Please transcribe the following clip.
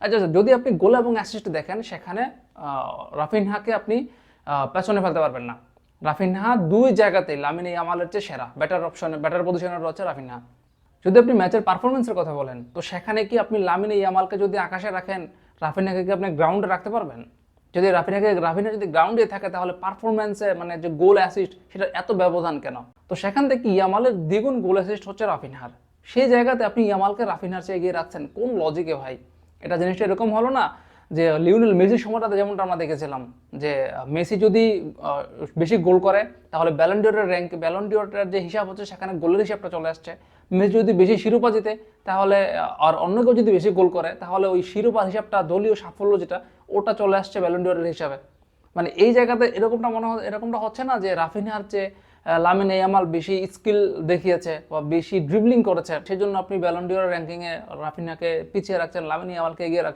আচ্ছা আচ্ছা, যদি আপনি গোল এবং অ্যাসিস্ট দেখেন সেখানে রাফিনহাকে আপনি পেছনে ফেলতে পারবেন না। রাফিনহা দুই জায়গাতেই লামিন ইয়ামালের চেয়ে সেরা, বেটার অপশনে, বেটার পজিশনে রয়েছে রাফিনহা। যদি আপনি ম্যাচের পারফরমেন্সের কথা বলেন, তো সেখানে কি আপনি লামিন ইয়ামালকে যদি আকাশে রাখেন, রাফিনহাকে কি আপনি গ্রাউন্ডে রাখতে পারবেন? যদি রাফিনহা যদি গ্রাউন্ডে থাকে তাহলে পারফরমেন্সে মানে যে গোল অ্যাসিস্ট সেটা এত ব্যবধান কেন? তো সেখান থেকে ইয়ামালের দ্বিগুণ গোল অ্যাসিস্ট হচ্ছে রাফিনহার। সেই জায়গাতে আপনি ইয়ামালকে রাফিনহার চেয়ে এগিয়ে রাখছেন কোন লজিকে ভাই? এটা জিনিসটা এরকম হলো না যে লিওনেল মেসির সময়টাতে যেমনটা আমরা দেখেছিলাম যে মেসি যদি বেশি গোল করে তাহলে ব্যালন্ডিওরের র্যাঙ্ক, ব্যালন্ডিওরের যে হিসাব হচ্ছে সেখানে গোলের হিসাবটা চলে আসছে। মেসি যদি বেশি শিরোপা জিতে তাহলে আর অন্য কেউ যদি বেশি গোল করে তাহলে ওই শিরোপার হিসাবটা, দলীয় সাফল্য যেটা, ওটা চলে আসছে ব্যালন্ডিওরের হিসাবে। মানে এই জায়গাতে এরকমটা মনে হয়, এরকমটা হচ্ছে না যে রাফিনহার চেয়ে লামিন ইয়ামাল বেশি স্কিল দেখিয়েছে বা বেশি ড্রিবলিং করেছে, সেজন্য আপনি ব্যালন্ডিওর র্যাঙ্কিংয়ে রাফিনহাকে পিছিয়ে রাখছেন, লামিন ইয়ামালকে এগিয়ে রাখছেন।